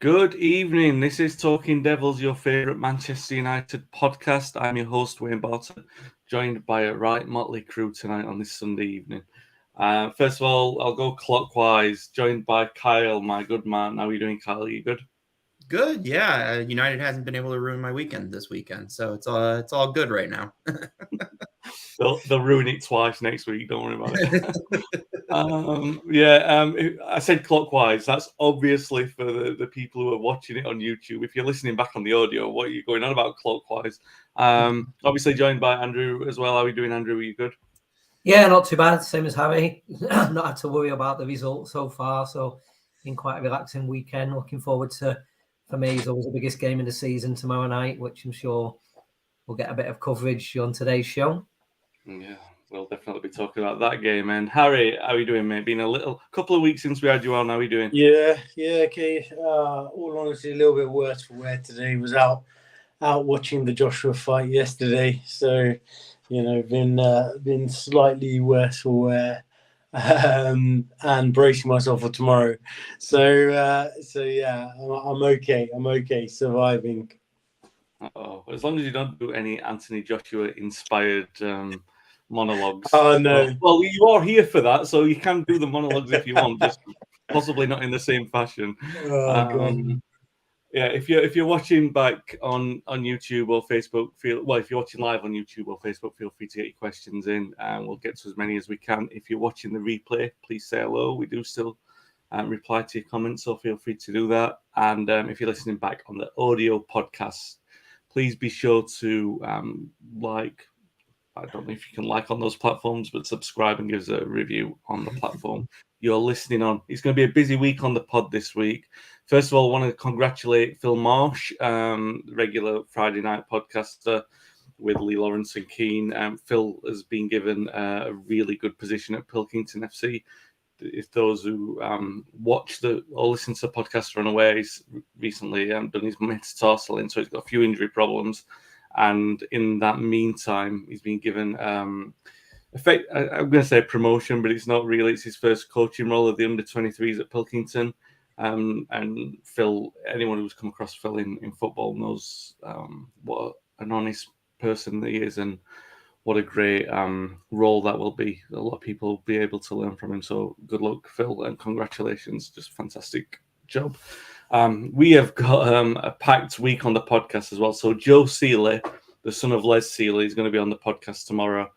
Good evening. This is Talking Devils, your favourite Manchester United podcast. I'm your host, Wayne Barton, joined by a right motley crew tonight on this Sunday evening. First of all, I'll go clockwise, joined by Kyle, my good man. How are you doing, Kyle? Are you good? Good, yeah. United hasn't been able to ruin my weekend this weekend, so it's all good right now. They'll ruin it twice next week. Don't worry about it. I said clockwise. That's obviously for the people who are watching it on YouTube. If you're listening back on the audio, what are you going on about clockwise? Obviously joined by Andrew as well. How are you doing, Andrew? Are you good? Yeah, not too bad. Same as Harry. Not had to worry about the results so far. So, been quite a relaxing weekend. Looking forward to, for me, is always the biggest game of the season tomorrow night, which I'm sure we'll get a bit of coverage on today's show. Yeah, we'll definitely be talking about that game. And Harry, how are you doing, mate? Been a couple of weeks since we had you on. How are you doing? Yeah, okay. All honesty, a little bit worse for wear today. Was out watching the Joshua fight yesterday, so been slightly worse for wear, and bracing myself for tomorrow. So yeah, I'm okay. I'm okay, surviving. Oh, as long as you don't do any Anthony Joshua inspired monologues. Oh no. Well, you are here for that, so you can do the monologues if you want, just possibly not in the same fashion. Oh god. Yeah, if you're watching back on YouTube or Facebook, if you're watching live on YouTube or Facebook, feel free to get your questions in, and we'll get to as many as we can. If you're watching the replay, please say hello. We do still reply to your comments, so feel free to do that. And if you're listening back on the audio podcast, please be sure to like. I don't know if you can like on those platforms, but subscribe and give us a review on the platform you're listening on. It's going to be a busy week on the pod this week. First of all, I want to congratulate Phil Marsh, regular Friday night podcaster with Lee Lawrence and Keane. Phil has been given a really good position at Pilkington FC. If those who watch or listen to the podcast are unaware, he's recently done his metatarsal, so he's got a few injury problems. And in that meantime, he's been given I'm going to say promotion, but it's not really. It's his first coaching role of the under-23s at Pilkington. And Phil, anyone who's come across Phil in football knows what an honest person he is, and what a great role that will be. A lot of people will be able to learn from him. So good luck, Phil, and congratulations. Just fantastic job. We have got a packed week on the podcast as well. So Joe Seeley, the son of Les Seeley, is going to be on the podcast tomorrow.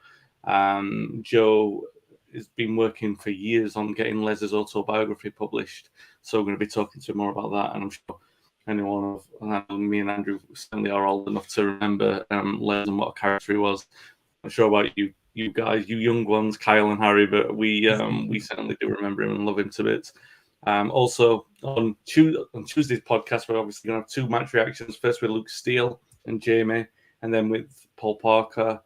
Joe has been working for years on getting Les's autobiography published. So we're going to be talking to him more about that. And I'm sure anyone of me and Andrew certainly are old enough to remember Les and what a character he was. I'm sure about you guys, you young ones, Kyle and Harry, but we certainly do remember him and love him to bits. Also, on Tuesday's podcast, we're obviously going to have two match reactions. First with Luke Steele and Jamie, and then with Paul Parker.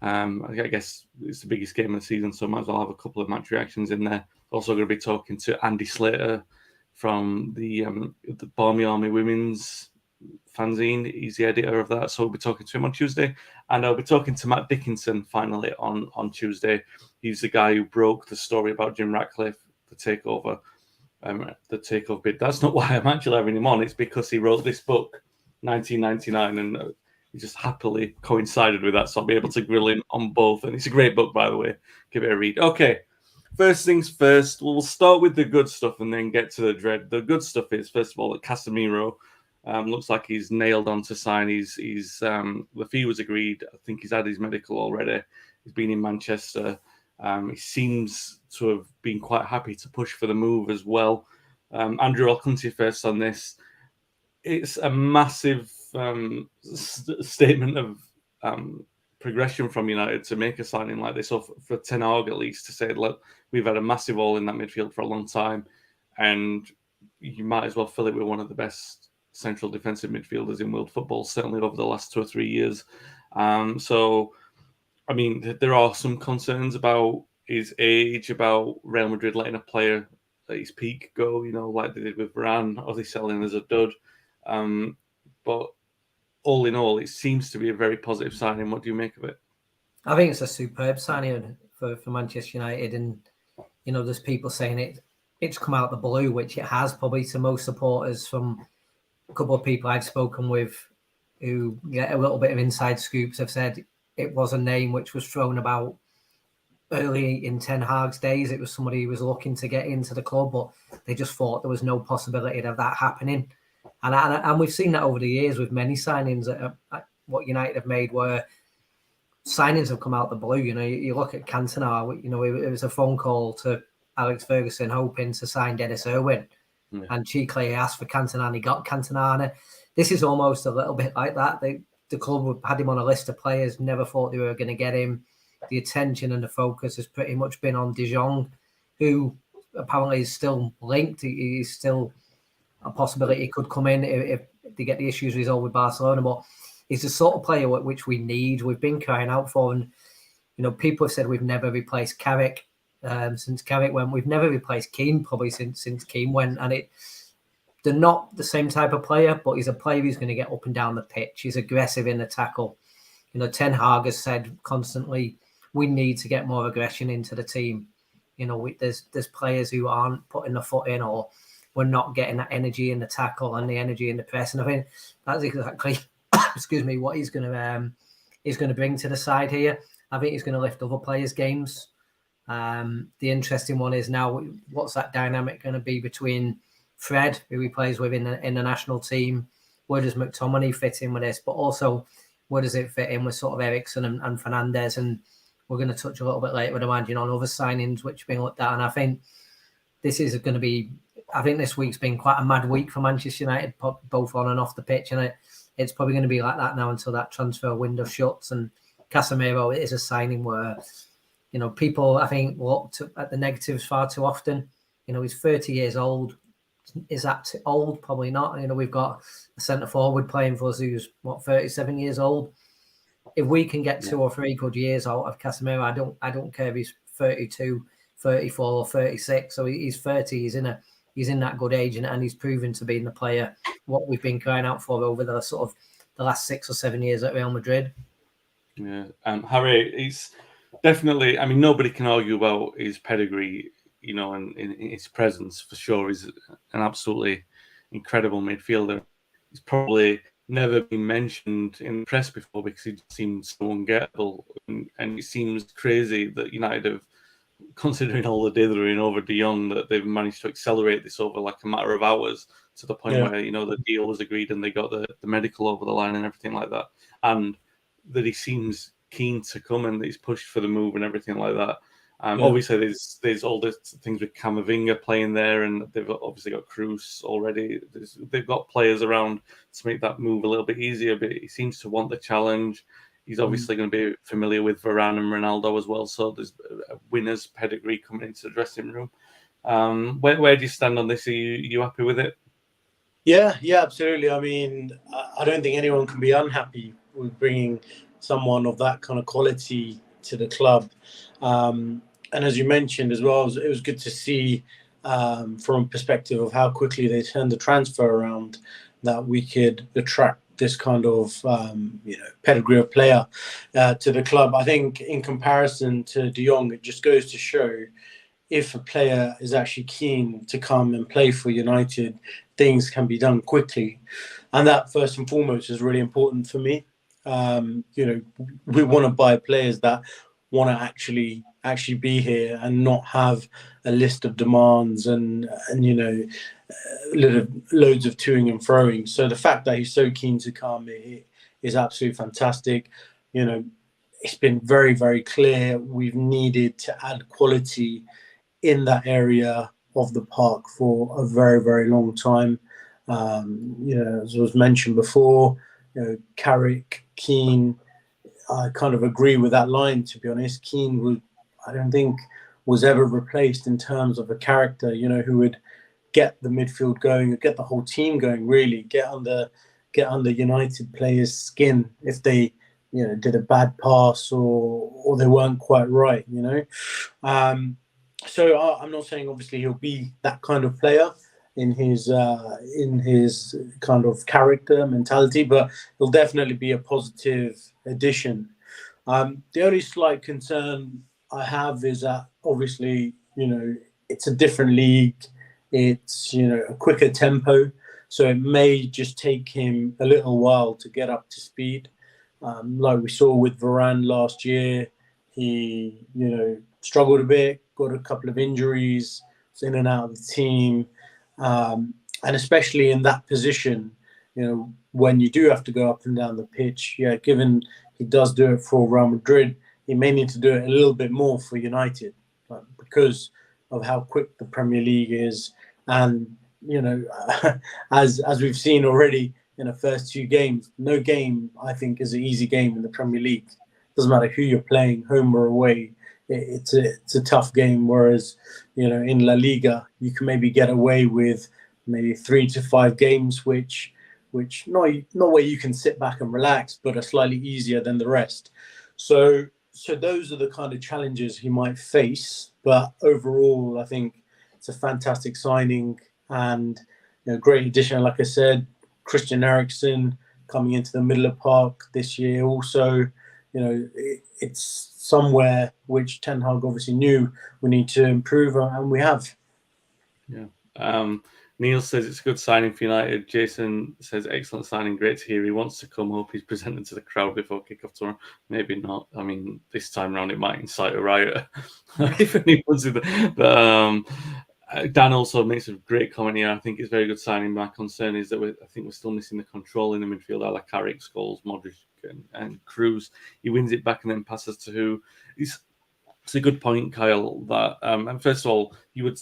I guess it's the biggest game of the season, so I might as well have a couple of match reactions in there. Also going to be talking to Andy Slater from the Barmy Army Women's fanzine. He's the editor of that, so we'll be talking to him on Tuesday. And I'll be talking to Matt Dickinson finally on Tuesday. He's the guy who broke the story about Jim Ratcliffe, the takeover bid. That's not why I'm actually having him on. It's because he wrote this book, 1999, and he just happily coincided with that. So I'll be able to grill him on both. And it's a great book, by the way. Give it a read. Okay, first things first. We'll start with the good stuff and then get to the dread. The good stuff is, first of all, that Casemiro looks like he's nailed on to sign. He's the fee was agreed. I think he's had his medical already. He's been in Manchester. He seems to have been quite happy to push for the move as well. Andrew, I'll come to you first on this. It's a massive statement of progression from United to make a signing like this, or for Ten Hag at least, to say, look, we've had a massive hole in that midfield for a long time, and you might as well fill it with one of the best central defensive midfielders in world football, certainly over the last 2 or 3 years. So, I mean, there are some concerns about his age, about Real Madrid letting a player at his peak go, like they did with Varane, or they selling as a dud. But all in all, it seems to be a very positive signing. What do you make of it? I think it's a superb signing for Manchester United. And, there's people saying it's come out the blue, which it has probably to most supporters from a couple of people I've spoken with who get a little bit of inside scoops have said it was a name which was thrown about early in Ten Hag's days. It was somebody who was looking to get into the club, but they just thought there was no possibility of that happening. And we've seen that over the years with many signings at what United have made, where signings have come out the blue. You look at Cantona. It was a phone call to Alex Ferguson hoping to sign Dennis Irwin, and Chicley asked for Cantona and he got Cantona. This is almost a little bit like that. The club had him on a list of players, never thought they were going to get him. The attention and the focus has pretty much been on De Jong, who apparently is still linked. He's still a possibility he could come in if they get the issues resolved with Barcelona. But he's the sort of player which we need. We've been crying out for. And, people have said we've never replaced Carrick since Carrick went. We've never replaced Keane probably since Keane went. And they're not the same type of player, but he's a player who's going to get up and down the pitch. He's aggressive in the tackle. Ten Hag has said constantly, we need to get more aggression into the team. There's players who aren't putting the foot in, or we're not getting that energy in the tackle and the energy in the press. And I think that's exactly, what he's going to bring to the side here. I think he's going to lift other players' games. The interesting one is now, what's that dynamic going to be between Fred, who he plays with in the national team? Where does McTominay fit in with this? But also, where does it fit in with sort of Eriksen and Fernandes? And we're going to touch a little bit later, I'd imagine, on other signings which have been looked at. And I think this week's been quite a mad week for Manchester United, both on and off the pitch. And it's probably going to be like that now until that transfer window shuts. And Casemiro is a signing where, people, I think, look at the negatives far too often. He's 30 years old. Is that too old? Probably not. We've got a centre forward playing for us who's 37 years old. If we can get 2 or 3 good years out of Casemiro, I don't care if he's 32, 34 or 36. So he's 30. He's in that good age, and he's proven to be the player what we've been crying out for over the sort of the last 6 or 7 years at Real Madrid. Yeah, Harry, he's definitely. I mean, nobody can argue about his pedigree, and in his presence for sure. He's an absolutely incredible midfielder. He's probably never been mentioned in the press before because he seems so ungettable, and it seems crazy that United have, considering all the dithering over De Jong, that they've managed to accelerate this over like a matter of hours to the point where the deal was agreed and they got the medical over the line and everything like that, and that he seems keen to come and he's pushed for the move and everything like that. Obviously, there's all the things with Camavinga playing there, and they've obviously got Cruz already. They've got players around to make that move a little bit easier, but he seems to want the challenge. He's obviously going to be familiar with Varane and Ronaldo as well, so there's a winner's pedigree coming into the dressing room. Where do you stand on this? Are you happy with it? Yeah, absolutely. I mean, I don't think anyone can be unhappy with bringing someone of that kind of quality to the club. And as you mentioned as well, it was good to see from a perspective of how quickly they turned the transfer around, that we could attract this kind of pedigree of player to the club. I think in comparison to De Jong, it just goes to show if a player is actually keen to come and play for United, things can be done quickly. And that first and foremost is really important for me. We want to buy players that want to actually be here and not have a list of demands and loads of toing and froing. So the fact that he's so keen to come is absolutely fantastic. It's been very, very clear we've needed to add quality in that area of the park for a very, very long time. As was mentioned before, Carrick, Keane, I kind of agree with that line, to be honest. Keane I don't think was ever replaced in terms of a character, who would get the midfield going, get the whole team going, really get under United players' skin if they, did a bad pass or they weren't quite right, So I'm not saying obviously he'll be that kind of player in his kind of character mentality, but he'll definitely be a positive addition. The only slight concern I have is that obviously, it's a different league. It's, a quicker tempo. So it may just take him a little while to get up to speed. Like we saw with Varane last year, he, struggled a bit, got a couple of injuries, was in and out of the team. And especially in that position, when you do have to go up and down the pitch, given he does do it for Real Madrid, he may need to do it a little bit more for United, because of how quick the Premier League is. And, as we've seen already in the first 2 games, no game, I think, is an easy game in the Premier League. Doesn't matter who you're playing, home or away. It's a tough game. Whereas, in La Liga, you can maybe get away with maybe 3 to 5 games, which not where you can sit back and relax, but are slightly easier than the rest. So those are the kind of challenges he might face. But overall, I think it's a fantastic signing and great addition. Like I said, Christian Eriksen coming into the middle of the park this year. Also, it's somewhere which Ten Hag obviously knew we need to improve, and we have. Yeah. Neil says it's a good signing for United. Jason says excellent signing, great to hear. He wants to come. Hope he's presented to the crowd before kickoff tomorrow. Maybe not. I mean, this time around it might incite a riot if anyone's in the. But Dan also makes a great comment here. I think it's a very good signing. My concern is that I think we're still missing the control in the midfield. I like Carrick, Scholes, Modric, and Cruz. He wins it back and then passes to who? It's a good point, Kyle. That and first of all, you would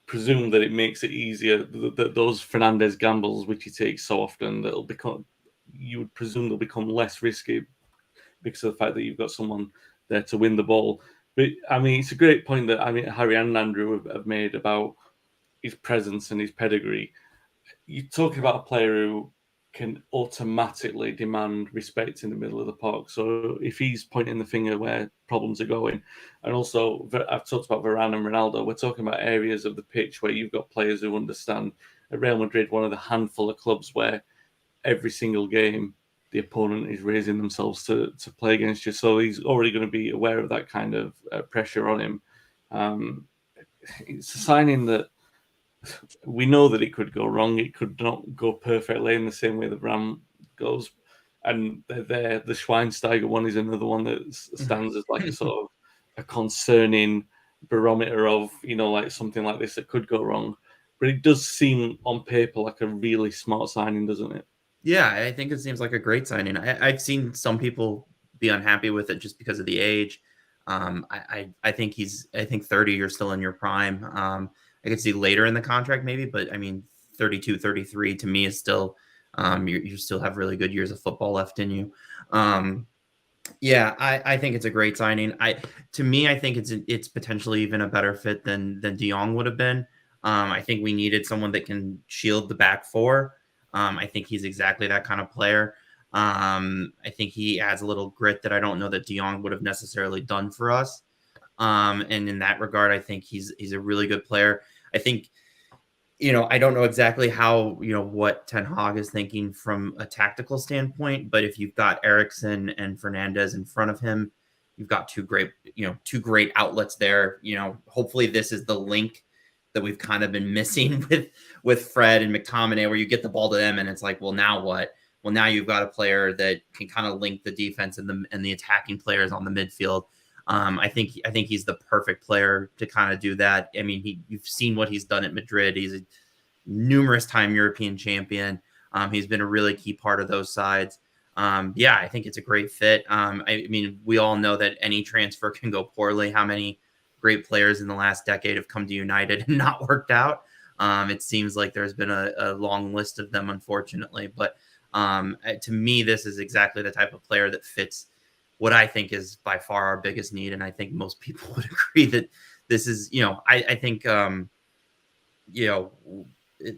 presume that it makes it easier that those Fernandez gambles, which he takes so often, you would presume they'll become less risky because of the fact that you've got someone there to win the ball. But I mean, it's a great point that Harry and Andrew have made about his presence and his pedigree. You're talking about a player who can automatically demand respect in the middle of the park. So if he's pointing the finger where problems are going, and also I've talked about Varane and Ronaldo, we're talking about areas of the pitch where you've got players who understand. At Real Madrid, one of the handful of clubs where every single game the opponent is raising themselves to play against you. So he's already going to be aware of that kind of pressure on him. It's a signing that we know that it could go wrong. It could not go perfectly in the same way that Ram goes. And the Schweinsteiger one is another one that stands as like a sort of a concerning barometer of, like something like this that could go wrong. But it does seem on paper like a really smart signing, doesn't it? Yeah, I think it seems like a great signing. I've seen some people be unhappy with it just because of the age. I think 30, you're still in your prime. I could see later in the contract maybe, but I mean, 32, 33 to me is still, you still have really good years of football left in you. I think it's a great signing. I think it's potentially even a better fit than De Jong would have been. I think we needed someone that can shield the back four. I think he's exactly that kind of player. I think he adds a little grit that I don't know that De Jong would have necessarily done for us. And in that regard, I think he's a really good player. I think, I don't know exactly how, what Ten Hag is thinking from a tactical standpoint, but if you've got Eriksen and Fernandez in front of him, you've got two great outlets there. Hopefully this is the link that we've kind of been missing with Fred and McTominay, where you get the ball to them and it's like, well, now what? Well, now you've got a player that can kind of link the defense and the attacking players on the midfield. I think he's the perfect player to kind of do that. I mean, you've seen what he's done at Madrid. He's a numerous time European champion. He's been a really key part of those sides. I think it's a great fit. I mean, we all know that any transfer can go poorly. How many great players in the last decade have come to United and not worked out? It seems like there's been a long list of them, unfortunately. But to me, this is exactly the type of player that fits what I think is by far our biggest need. And I think most people would agree that this is, I think, a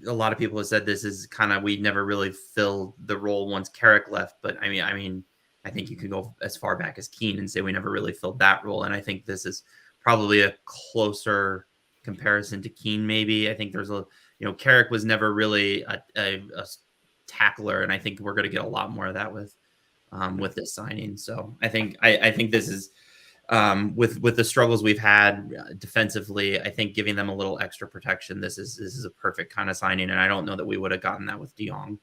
lot of people have said this is kind of, we never really filled the role once Carrick left. But I mean, I think you could go as far back as Keane and say we never really filled that role. And I think this is probably a closer comparison to Keane. Maybe I think there's Carrick was never really a tackler. And I think we're going to get a lot more of that with this signing. So I think this is with the struggles we've had defensively, I think giving them a little extra protection, this is a perfect kind of signing, and I don't know that we would have gotten that with De Jong.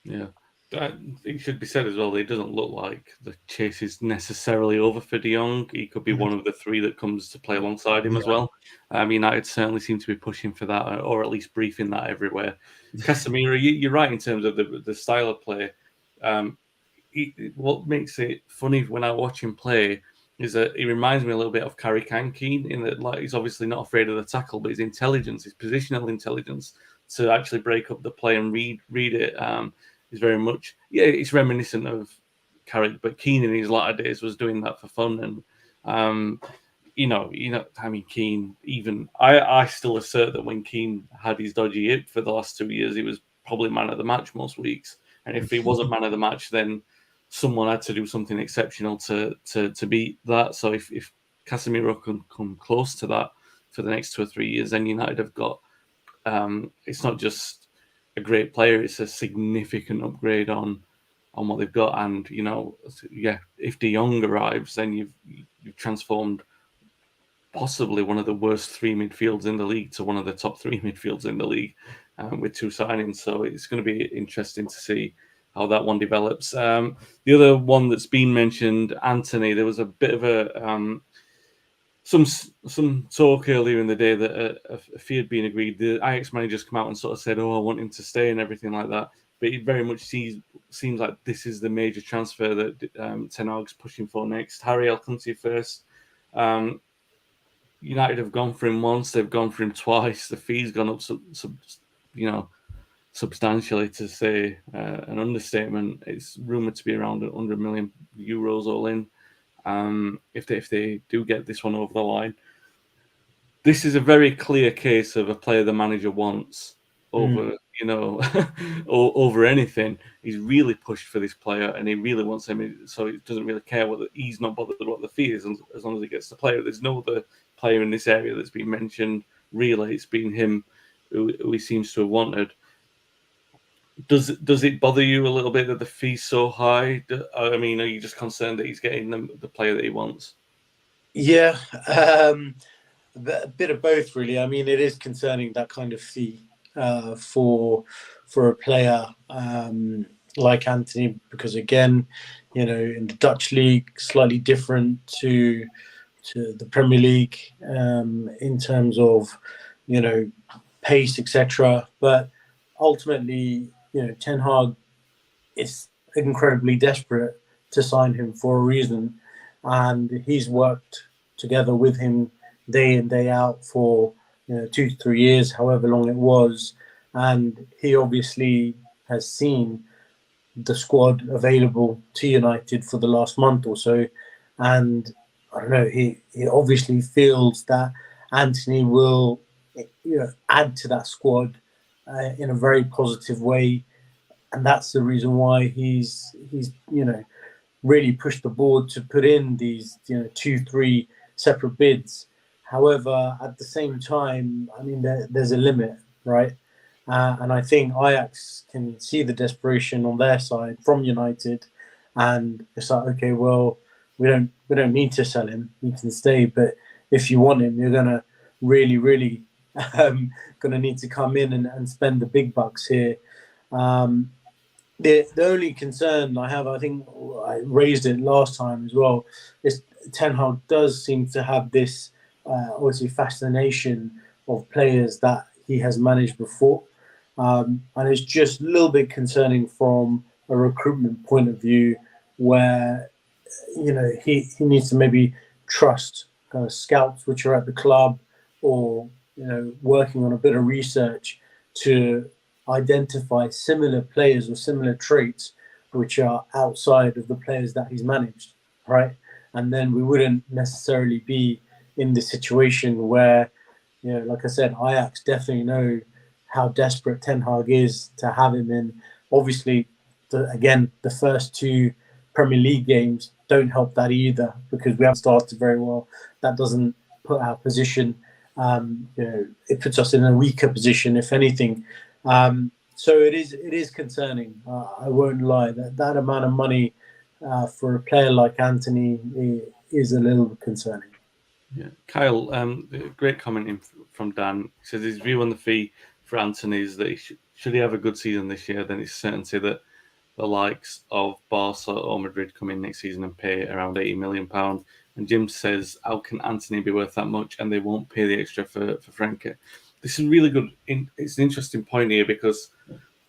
Yeah. It should be said as well, it doesn't look like the chase is necessarily over for De Jong. He could be one of the three that comes to play alongside him as well. United certainly seem to be pushing for that, or at least briefing that everywhere. Casemiro, you're right in terms of the style of play. What makes it funny when I watch him play is that he reminds me a little bit of Carrie Keane in that, like, he's obviously not afraid of the tackle, but his intelligence, his positional intelligence to actually break up the play and read it is very much, it's reminiscent of Carrick, but Keane in his latter days was doing that for fun. And Keane, even I still assert that when Keane had his dodgy hip for the last 2 years, he was probably man of the match most weeks. And if he wasn't man of the match, then someone had to do something exceptional to beat that. So if Casemiro can come close to that for the next 2 or 3 years, then United have got it's not just a great player, it's a significant upgrade on what they've got. And if De Jong arrives, then you've transformed possibly one of the worst three midfields in the league to one of the top three midfields in the league with 2 signings. So it's going to be interesting to see how that one develops. The other one that's been mentioned, Antony, there was a bit of a some talk earlier in the day that a fee had been agreed. The Ajax managers come out and sort of said, I want him to stay and everything like that. But it very much seems like this is the major transfer that Ten Hag's pushing for next. Harry, I'll come to you first. United have gone for him once, they've gone for him twice. The fee's gone up substantially, to say an understatement. It's rumoured to be around 100 million euros all in. If they do get this one over the line, this is a very clear case of a player the manager wants over over anything. He's really pushed for this player, and he really wants him. So he doesn't really care whether he's not bothered what the fee is, as long as he gets the player. There's no other player in this area that's been mentioned. Really, it's been him who he seems to have wanted. Does it bother you a little bit that the fee's so high? I mean, are you just concerned that he's getting the player that he wants? Yeah, a bit of both, really. I mean, it is concerning, that kind of fee for a player like Antony, because again, in the Dutch league, slightly different to the Premier League in terms of pace, etc. But ultimately, Ten Hag is incredibly desperate to sign him for a reason, and he's worked together with him day in, day out for 2 to 3 years, however long it was, and he obviously has seen the squad available to United for the last month or so, and I don't know, he obviously feels that Antony will add to that squad in a very positive way, and that's the reason why he's really pushed the board to put in these 2-3 separate bids. However, at the same time, I mean, there's a limit, right? And I think Ajax can see the desperation on their side from United, and it's like, okay, well, we don't need to sell him; he can stay. But if you want him, you're gonna really gonna need to come in and spend the big bucks here. The only concern I have, I think I raised it last time as well, is Ten Hag does seem to have this obviously fascination of players that he has managed before, and it's just a little bit concerning from a recruitment point of view, where he needs to maybe trust kind of scouts which are at the club, or working on a bit of research to identify similar players or similar traits which are outside of the players that he's managed, right? And then we wouldn't necessarily be in this situation where, like I said, Ajax definitely know how desperate Ten Hag is to have him in. Obviously, the first 2 Premier League games don't help that either, because we haven't started very well. That doesn't put our position, it puts us in a weaker position, if anything. So it is concerning. I won't lie, that amount of money for a player like Antony is a little bit concerning. Yeah, Kyle, great commenting from Dan. He says his view on the fee for Antony is that should he have a good season this year, then it's certainty that the likes of Barca or Madrid come in next season and pay around £80 million. And Jim says, how can Antony be worth that much and they won't pay the extra for Frankie? This is really good. It's an interesting point here because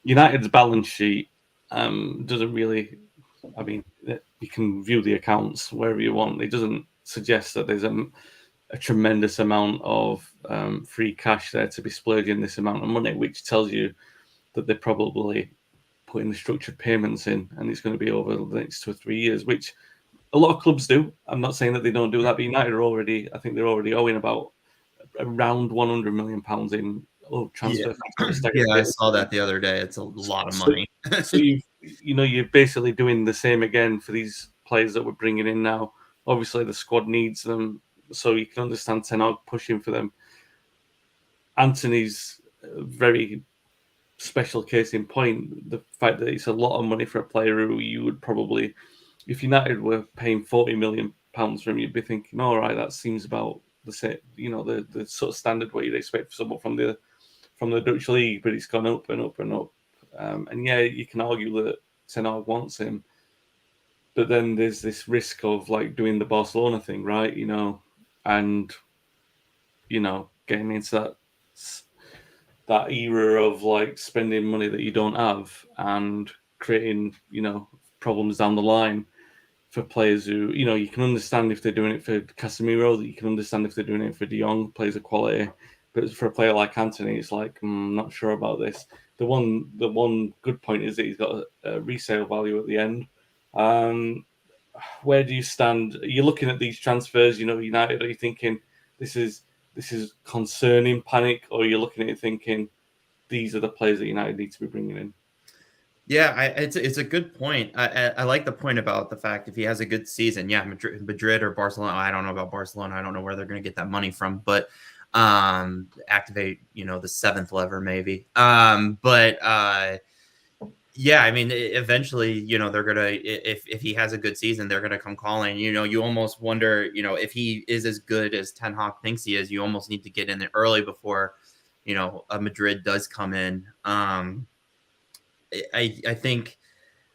United's balance sheet doesn't really, I mean, you can view the accounts wherever you want. It doesn't suggest that there's a tremendous amount of free cash there to be splurging this amount of money, which tells you that they're probably putting the structured payments in, and it's going to be over the next 2 or 3 years, which a lot of clubs do. I'm not saying that they don't do that, but United are already, I think they're already owing about around £100 million in transfer. Yeah, I saw that the other day. It's a lot of money. So you're basically doing the same again for these players that we're bringing in now. Obviously, the squad needs them, so you can understand Ten Hag pushing for them. Antony's a very special case in point. The fact that it's a lot of money for a player who you would probably, if United were paying £40 million for him, you'd be thinking, all right, that seems about the same, the sort of standard what you'd expect for someone from the Dutch league. But it's gone up and up and up. And yeah, you can argue that Ten Hag wants him. But then there's this risk of like doing the Barcelona thing, right? And getting into that era of like spending money that you don't have and creating, problems down the line for players who, you can understand if they're doing it for Casemiro, you can understand if they're doing it for De Jong, players of quality. But for a player like Antony, it's like, I'm not sure about this. The one good point is that he's got a resale value at the end. Where do you stand? Are you looking at these transfers, United? Are you thinking this is concerning panic, or are you looking at it thinking these are the players that United need to be bringing in? Yeah, it's a good point. I like the point about the fact if he has a good season, yeah, Madrid or Barcelona. I don't know about Barcelona. I don't know where they're going to get that money from, but activate the seventh lever maybe. Yeah, I mean, eventually, they're gonna if he has a good season, they're gonna come calling. You almost wonder, if he is as good as Ten Hag thinks he is, you almost need to get in there early before, a Madrid does come in. I think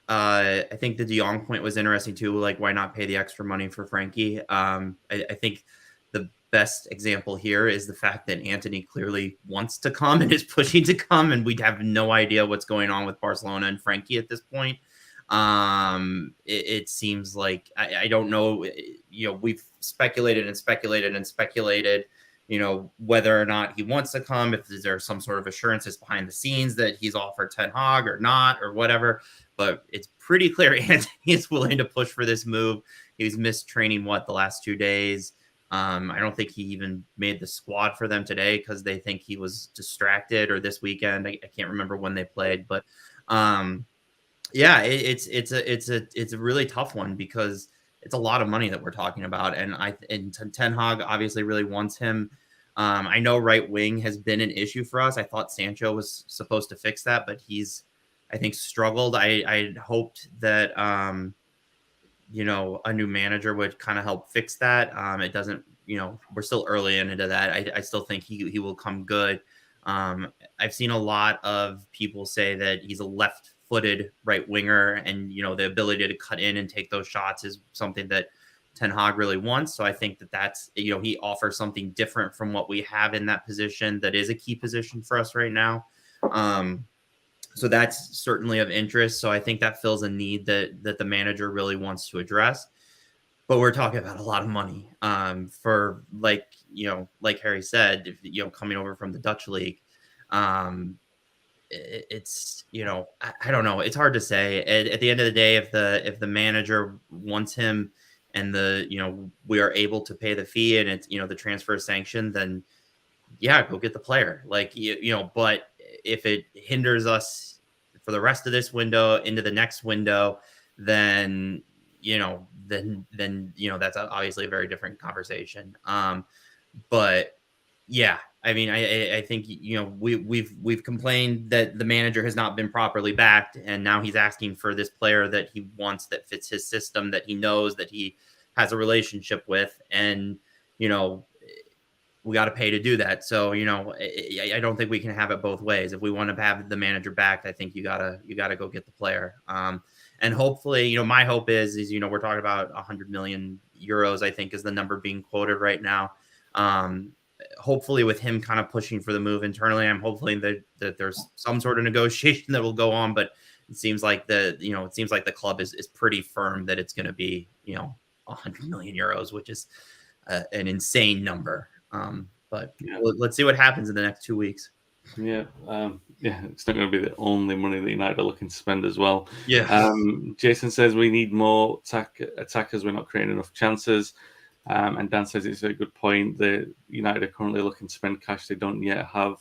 the De Jong point was interesting too. Like, why not pay the extra money for Frankie? I think the best example here is the fact that Antony clearly wants to come and is pushing to come, and we'd have no idea what's going on with Barcelona and Frankie at this point. It seems like I don't know. We've speculated and speculated and speculated. Whether or not he wants to come, if there's some sort of assurances behind the scenes that he's offered Ten Hag or not, or whatever. But it's pretty clear Antony is willing to push for this move. He's missed training, the last 2 days. I don't think he even made the squad for them today because they think he was distracted, or this weekend. I can't remember when they played, but yeah, it's a really tough one because it's a lot of money that we're talking about, and Ten Hag obviously really wants him. I know right wing has been an issue for us. I thought Sancho was supposed to fix that, but he's, I think, struggled. I hoped that a new manager would kind of help fix that. It doesn't, we're still early into that. I still think he will come good. I've seen a lot of people say that he's a left-footed right winger, and the ability to cut in and take those shots is something that Ten Hag really wants. So I think that's he offers something different from what we have in that position. That is a key position for us right now. So that's certainly of interest. So I think that fills a need that the manager really wants to address. But we're talking about a lot of money for like Harry said, coming over from the Dutch league. It's I don't know. It's hard to say. At the end of the day, if the manager wants him and we are able to pay the fee and it's the transfer is sanctioned, then yeah, go get the player. But if it hinders us for the rest of this window into the next window, then that's obviously a very different conversation. But yeah, I mean, I think we've complained that the manager has not been properly backed, and now he's asking for this player that he wants, that fits his system, that he knows, that he has a relationship with, and we got to pay to do that. So I don't think we can have it both ways. If we want to have the manager back, I think you gotta go get the player. And hopefully, my hope is we're talking about 100 million euros, I think is the number being quoted right now. Hopefully with him kind of pushing for the move internally, I'm hopefully that there's some sort of negotiation that will go on, but it seems like the club is pretty firm that it's going to be, 100 million euros, which is an insane number. But let's see what happens in the next 2 weeks. Yeah, it's not going to be the only money that United are looking to spend as well. Yeah. Jason says we need more attackers. We're not creating enough chances. And Dan says it's a good point that United are currently looking to spend cash they don't yet have.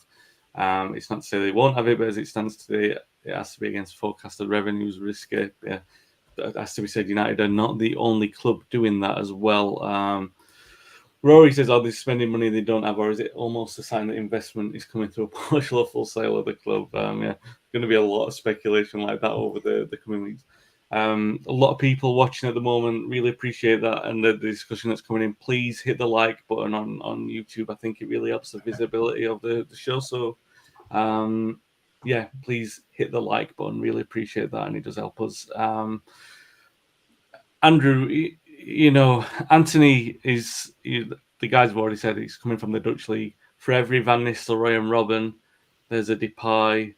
It's not to say they won't have it, but as it stands today, it has to be against forecasted revenues, risky. Yeah, it has to be said, United are not the only club doing that as well. Rory says, are they spending money they don't have, or is it almost a sign that investment is coming through a partial or full sale of the club? Going to be a lot of speculation like that over the coming weeks. A lot of people watching at the moment, really appreciate that and the discussion that's coming in. Please hit the like button on YouTube. I think it really helps the visibility of the show. So, please hit the like button. Really appreciate that, and it does help us. Andrew, Antony is, the guys have already said he's coming from the Dutch league. For every Van Nistelrooy and Robben, there's a Depay,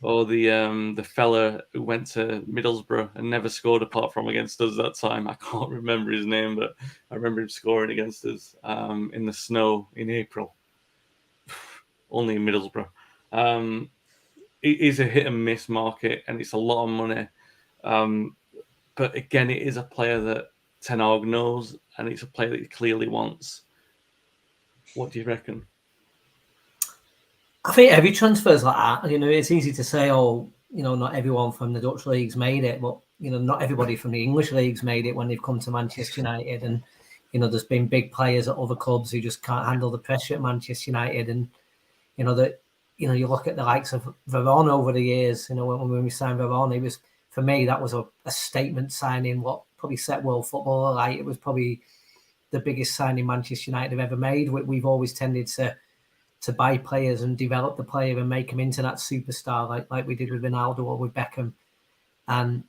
or the fella who went to Middlesbrough and never scored apart from against us that time. I can't remember his name, but I remember him scoring against us in the snow in April. Only in Middlesbrough. It is a hit and miss market, and it's a lot of money. But again, it is a player that Ten Hag knows, and it's a player that he clearly wants. What do you reckon? I think every transfer is like that. It's easy to say, not everyone from the Dutch leagues made it, but not everybody from the English leagues made it when they've come to Manchester United. And there's been big players at other clubs who just can't handle the pressure at Manchester United. And you look at the likes of Varane over the years. When we signed Varane, it was, for me, that was a statement signing. What probably set world football alight. It was probably the biggest signing Manchester United have ever made. We've always tended to buy players and develop the player and make him into that superstar, like we did with Ronaldo or with Beckham. And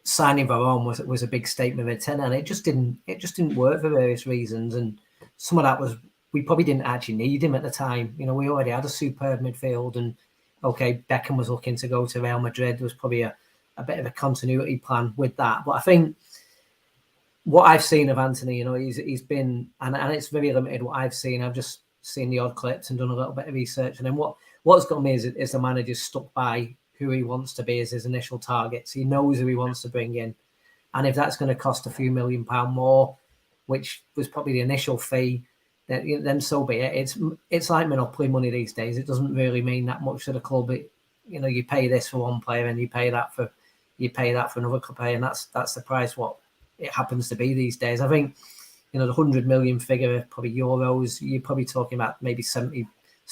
signing Varane was a big statement of intent, and it just didn't work for various reasons. And some of that was, we probably didn't actually need him at the time. We already had a superb midfield, and okay, Beckham was looking to go to Real Madrid. There was probably a bit of a continuity plan with that. But I think what I've seen of Antony, he's been, and it's very limited what I've seen. I've just seen the odd clips and done a little bit of research. And then what's got me is the manager stuck by who he wants to be as his initial targets. He knows who he wants to bring in. And if that's going to cost a few £1 million more, which was probably the initial fee, then so be it. It's like monopoly money these days. It doesn't really mean that much to the club. You pay this for one player and you pay that for another player, and that's the price what it happens to be these days. I think the 100 million figure of probably euros, you're probably talking about maybe 70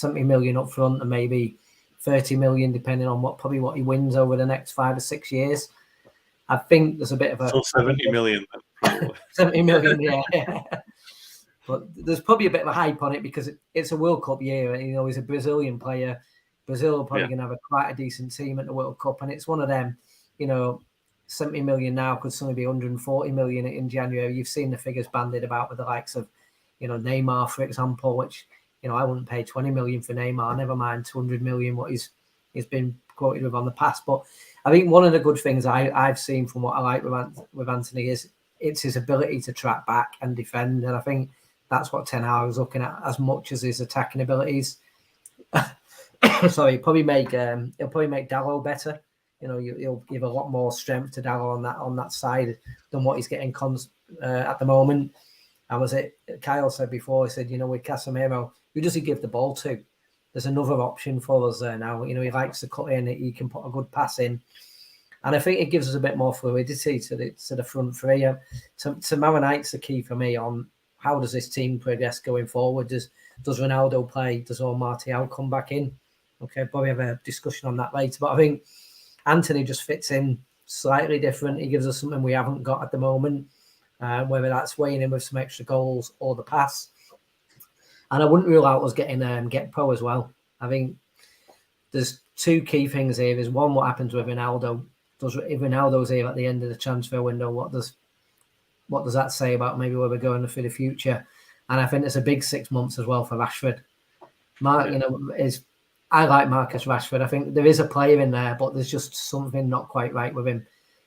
million up front and maybe 30 million depending on what he wins over the next 5 or 6 years. I think there's a bit of a 70 million. 70 million, yeah. But there's probably a bit of a hype on it because it's a World Cup year. He's a Brazilian player. Brazil are probably going to have quite a decent team at the World Cup, and it's one of them. 70 million now could suddenly be 140 million in January. You've seen the figures bandied about with the likes of, Neymar, for example, which, I wouldn't pay 20 million for Neymar, never mind 200 million, what he's been quoted with on the past. But I think one of the good things I've seen from what I like with Antony is it's his ability to track back and defend. And I think that's what Ten Hag is looking at as much as his attacking abilities. Sorry, he'll probably make Dalot better. He'll give a lot more strength to Dalot on that side than what he's getting at the moment. And was it Kyle said before? He said, with Casemiro, who does he give the ball to? There's another option for us there now. He likes to cut in. He can put a good pass in, and I think it gives us a bit more fluidity to the front three. Tomorrow night's the key for me on how does this team progress going forward. Does Ronaldo play? Does Martial come back in? Okay, probably have a discussion on that later. But I think Antony just fits in slightly different. He gives us something we haven't got at the moment. whether that's weighing in with some extra goals or the pass. And I wouldn't rule out us getting Get-Pro as well. I think there's two key things here. There's one, what happens with Ronaldo. If Ronaldo's here at the end of the transfer window, what does that say about maybe where we're going for the future? And I think it's a big 6 months as well for Rashford. I like Marcus Rashford. I think there is a player in there, but there's just something not quite right with him.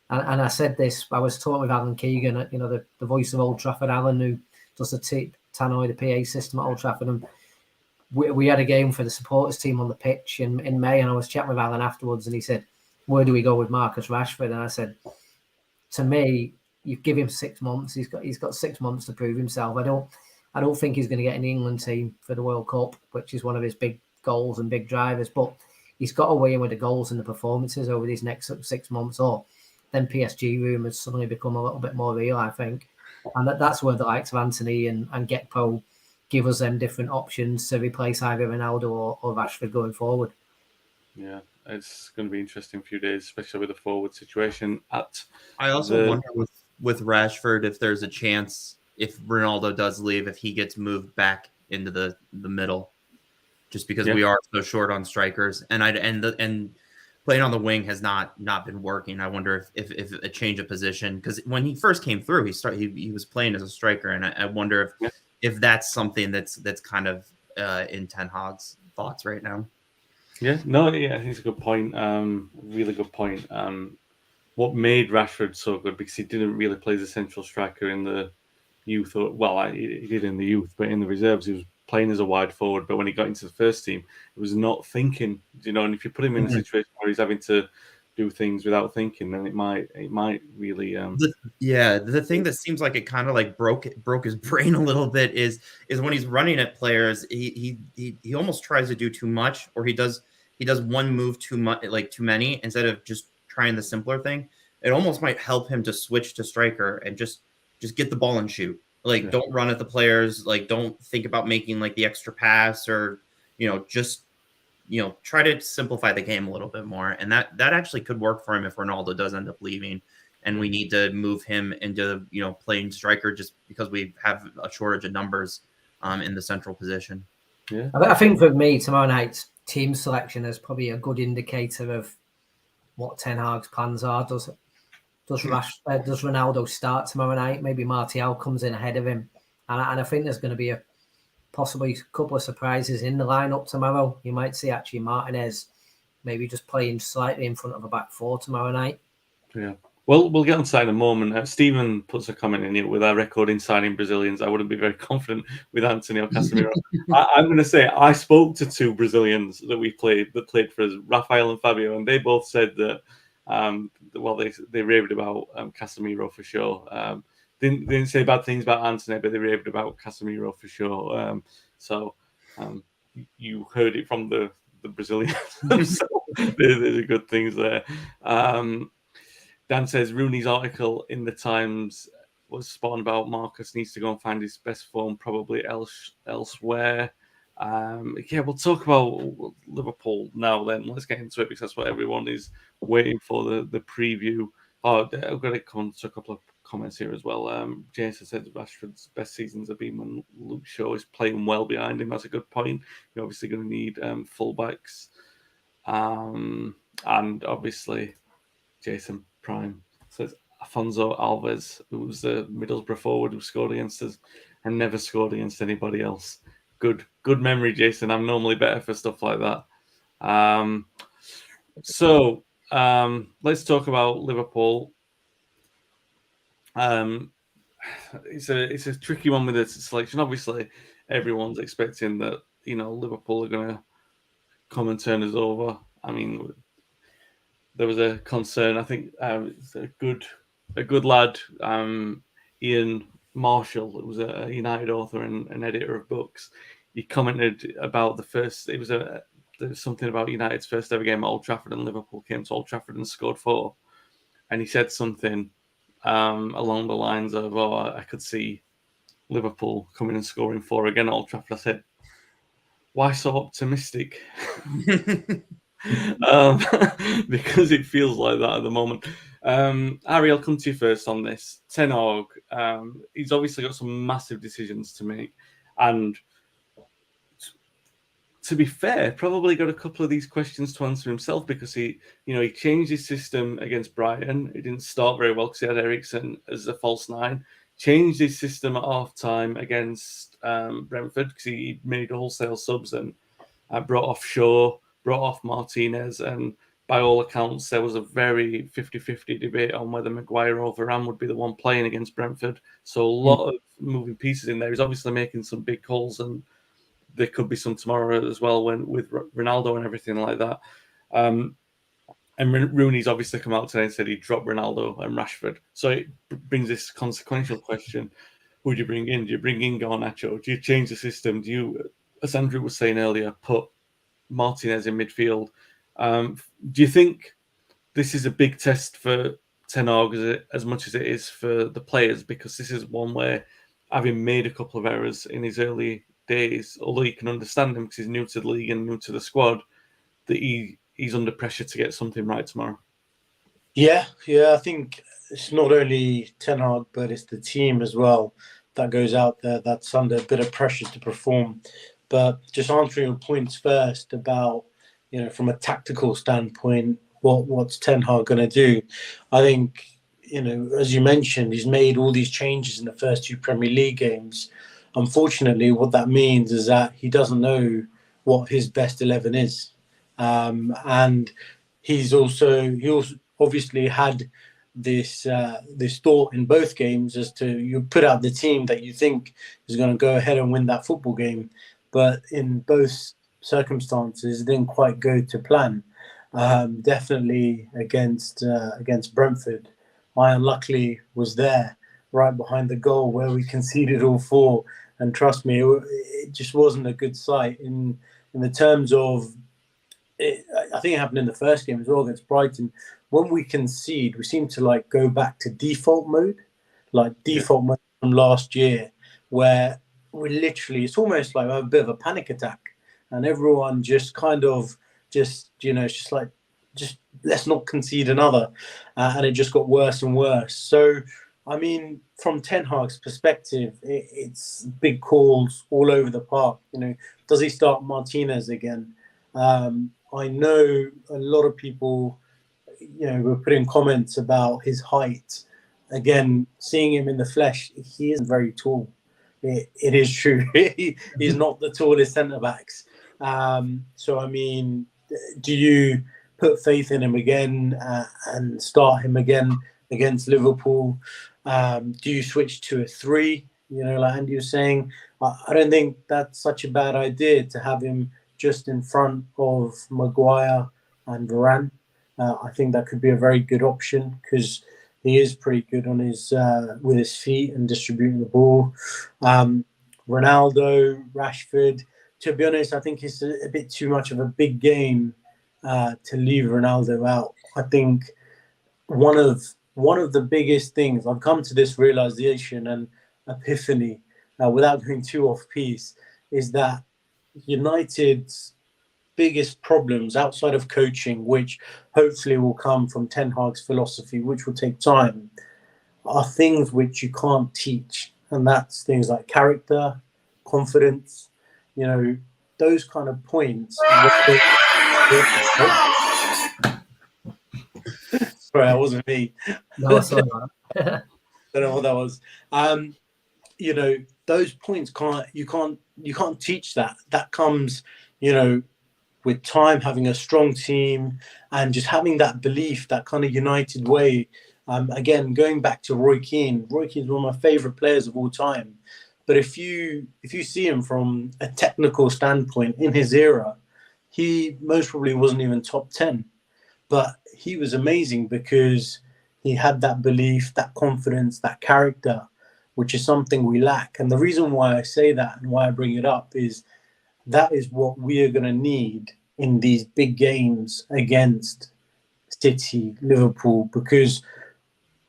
And I said this, I was talking with Alan Keegan, the voice of Old Trafford, Alan, who does the Tannoy, the PA system at Old Trafford. And we had a game for the supporters team on the pitch in May, and I was chatting with Alan afterwards, and he said, where do we go with Marcus Rashford? And I said, to me, you give him 6 months. He's got 6 months to prove himself. I don't think he's going to get in the England team for the World Cup, which is one of his big goals and big drivers. But he's got to weigh in with the goals and the performances over these next 6 months, or then PSG rumours suddenly become a little bit more real, I think. And that's where the likes of Antony and Get-Pro give us them different options to replace either Ronaldo or Rashford going forward. Yeah, it's going to be an interesting few days, especially with the forward situation. I also wonder with Rashford if there's a chance, if Ronaldo does leave, if he gets moved back into the middle, just because we are so short on strikers, and playing on the wing has not been working. I wonder if a change of position, because when he first came through, he was playing as a striker, and I wonder if that's something that's kind of in Ten Hag's thoughts right now. I think it's a good point. Really good point. What made Rashford so good, because he didn't really play as a central striker in the youth, he did in the youth, but in the reserves he was playing as a wide forward. But when he got into the first team, it was not thinking, and if you put him in a situation where he's having to do things without thinking, then it might really the thing that seems like it kind of like broke his brain a little bit is when he's running at players, he almost tries to do too much, or he does one move too much, like too many, instead of just trying the simpler thing. It almost might help him to switch to striker and just get the ball and shoot. Don't run at the players. Don't think about making like the extra pass, or just try to simplify the game a little bit more. And that actually could work for him if Ronaldo does end up leaving, and we need to move him into playing striker, just because we have a shortage of numbers in the central position. Yeah, I think for me, tomorrow night's team selection is probably a good indicator of what Ten Hag's plans are. Does Ronaldo start tomorrow night? Maybe Martial comes in ahead of him, and I think there's going to be possibly a couple of surprises in the lineup tomorrow. You might see actually Martinez maybe just playing slightly in front of a back four tomorrow night. Yeah. Well, we'll get on to that in a moment. Stephen puts a comment in here: with our record in signing Brazilians, I wouldn't be very confident with Antony or Casemiro. I'm going to say I spoke to two Brazilians that played for us, Rafael and Fabio, and they both said that they raved about Casemiro for sure. Didn't say bad things about Antony, but they raved about Casemiro for sure. So you heard it from the Brazilians. So there's good things there. Dan says Rooney's article in the Times was spot on about Marcus needs to go and find his best form probably elsewhere. We'll talk about Liverpool now then. Let's get into it, because that's what everyone is waiting for, the preview. I've got to come to a couple of comments here as well. Jason said Rashford's best seasons have been when Luke Shaw is playing well behind him. That's a good point. You're obviously going to need fullbacks. And obviously Jason Prime says Afonso Alves, who was the Middlesbrough forward who scored against us and never scored against anybody else. Good memory, Jason. I'm normally better for stuff like that. So let's talk about Liverpool. It's a tricky one with the selection. Obviously, everyone's expecting that Liverpool are going to come and turn us over. I mean, there was a concern. I think it's a good lad, Ian Marshall, who was a United author and an editor of books. He commented about there was something about United's first ever game at Old Trafford, and Liverpool came to Old Trafford and scored 4. And he said something along the lines of, I could see Liverpool coming and scoring 4 again at Old Trafford. I said, why so optimistic? because it feels like that at the moment. Harry, I'll come to you first on this. Ten Hag, he's obviously got some massive decisions to make, and to be fair, probably got a couple of these questions to answer himself, because he changed his system against Brighton. It didn't start very well because he had Eriksen as a false nine. Changed his system at half time against Brentford because he made wholesale subs and brought off Shaw, brought off Martinez, and by all accounts, there was a very 50-50 debate on whether Maguire or Varane would be the one playing against Brentford. So a lot of moving pieces in there. He's obviously making some big calls, and there could be some tomorrow as well with Ronaldo and everything like that. And Rooney's obviously come out today and said he'd drop Ronaldo and Rashford. So it brings this consequential question. Who do you bring in? Do you bring in Garnacho? Do you change the system? Do you, as Andrew was saying earlier, put Martinez in midfield? Do you think this is a big test for Ten Hag as much as it is for the players? Because this is one where, having made a couple of errors in his early days, although you can understand him because he's new to the league and new to the squad, that he's under pressure to get something right tomorrow. Yeah, I think it's not only Ten Hag, but it's the team as well that goes out there that's under a bit of pressure to perform. But just answering your points first about, from a tactical standpoint, what's Ten Hag going to do? I think, as you mentioned, he's made all these changes in the first two Premier League games. Unfortunately, what that means is that he doesn't know what his best 11 is. And he also obviously had this thought in both games as to, you put out the team that you think is going to go ahead and win that football game. But in both circumstances, it didn't quite go to plan. Definitely against Brentford, I unluckily was there right behind the goal where we conceded all four. And trust me, it just wasn't a good sight in the terms of it. I think it happened in the first game as well against Brighton. When we concede, we seem to go back to default mode mode from last year, where we literally, it's almost like we have a bit of a panic attack, and everyone just kind of it's just let's not concede another, and it just got worse and worse. So, I mean, from Ten Hag's perspective, it's big calls all over the park. Does he start Martinez again? I know a lot of people, were putting comments about his height. Again, seeing him in the flesh, he isn't very tall. It is true. He's not the tallest centre-backs. So, I mean, do you put faith in him again and start him again against Liverpool? Do you switch to a 3? Like Andy was saying, I don't think that's such a bad idea to have him just in front of Maguire and Varane. I think that could be a very good option because he is pretty good on his with his feet and distributing the ball. Ronaldo, Rashford. To be honest, I think it's a bit too much of a big game to leave Ronaldo out. I think one of the biggest things, I've come to this realization and epiphany without going too off piece, is that United's biggest problems outside of coaching, which hopefully will come from Ten Hag's philosophy, which will take time, are things which you can't teach. And that's things like character, confidence, those kind of points. Sorry, that wasn't me. No, I saw that. Don't know what that was. Those points you can't teach that. That comes, with time, having a strong team and just having that belief, that kind of United way. Again, going back to Roy Keane. Roy Keane's one of my favourite players of all time. But if you see him from a technical standpoint in his era, he most probably wasn't even top 10. But he was amazing because he had that belief, that confidence, that character, which is something we lack. And the reason why I say that and why I bring it up is that is what we are going to need in these big games against City, Liverpool, because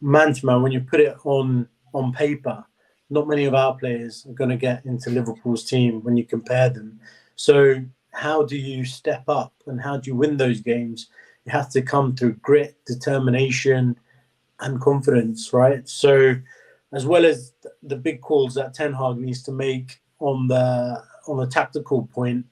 man to man, when you put it on paper, not many of our players are going to get into Liverpool's team when you compare them. So how do you step up and how do you win those games? It has to come through grit, determination, and confidence, right? So, as well as the big calls that Ten Hag needs to make on the tactical point,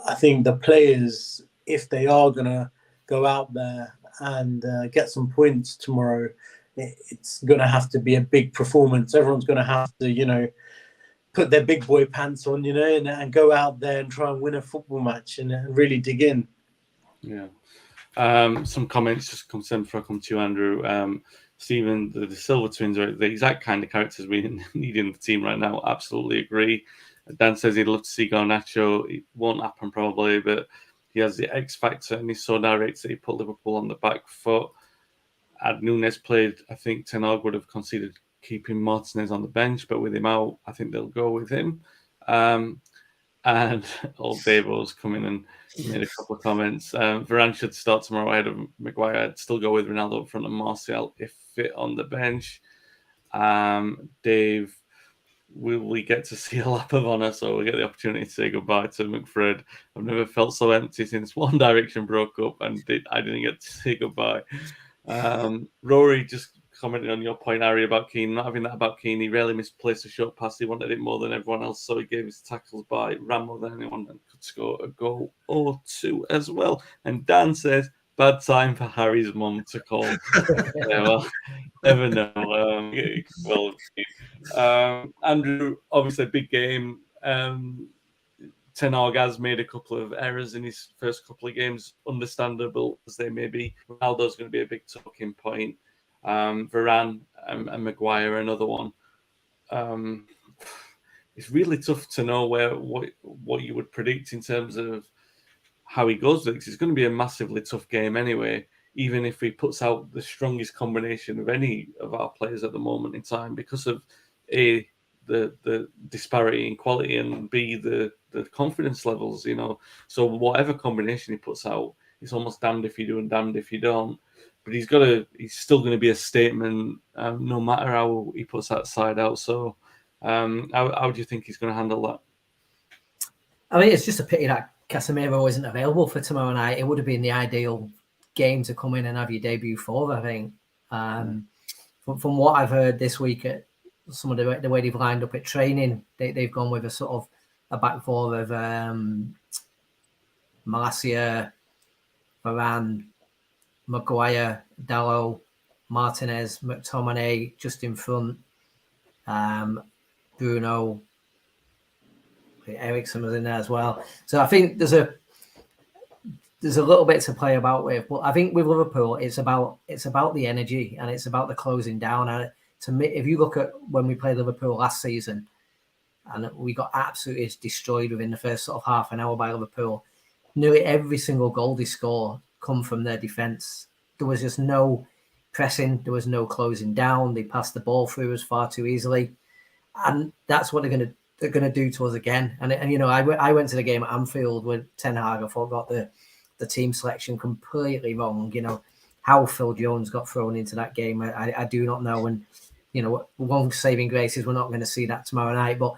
I think the players, if they are gonna go out there and get some points tomorrow, it's gonna have to be a big performance. Everyone's gonna have to, put their big boy pants on, and go out there and try and win a football match and really dig in. Yeah. Some comments just come before I come to you, Andrew. Stephen, the Silva twins are the exact kind of characters we need in the team right now. Absolutely agree. Dan says he'd love to see Garnacho. It won't happen probably, but he has the X factor and he's so direct that he put Liverpool on the back foot. Had Nunes played, I think Ten Hag would have considered keeping Martinez on the bench, but with him out, I think they'll go with him. And old Davo's come in and made a couple of comments. Varane should start tomorrow ahead of Maguire. I'd still go with Ronaldo in front of Martial if fit on the bench. Dave, will we get to see a lap of honour? So we'll get the opportunity to say goodbye to McFred. I've never felt so empty since One Direction broke up and I didn't get to say goodbye. Rory just commented on your point, Harry, about Keane. Not having that about Keane, he rarely misplaced a short pass. He wanted it more than everyone else, so he gave his tackles by, ran more than anyone, and could score a goal or two as well. And Dan says, bad time for Harry's mum to call. Yeah, well, never know. Andrew, obviously a big game. Ten Hag has made a couple of errors in his first couple of games, understandable as they may be. Ronaldo's going to be a big talking point. Varane and Maguire, another one. It's really tough to know what you would predict in terms of how he goes. It's going to be a massively tough game anyway, even if he puts out the strongest combination of any of our players at the moment in time, because of A, the disparity in quality, and B, the confidence levels, So whatever combination he puts out, it's almost damned if you do and damned if you don't. But he's still going to be a statement, no matter how he puts that side out. So how do you think he's going to handle that? I mean, it's just a pity that Casemiro isn't available for tomorrow night. It would have been the ideal game to come in and have your debut for, I think. From what I've heard this week, at some of the way they've lined up at training, they've gone with a sort of a back four of Malacia, Varane, Maguire, Dalot, Martinez, McTominay just in front, Bruno, Eriksen was in there as well. So I think there's a little bit to play about with, but I think with Liverpool, it's about the energy and it's about the closing down. And to me, if you look at when we played Liverpool last season, and we got absolutely destroyed within the first sort of half an hour by Liverpool, nearly every single goal they scored come from their defence. There was just no pressing. There was no closing down. They passed the ball through us far too easily. And that's what they're going to do to us again. And I went to the game at Anfield with Ten Hag. I thought got the team selection completely wrong. How Phil Jones got thrown into that game, I do not know. And, one saving grace is we're not going to see that tomorrow night. But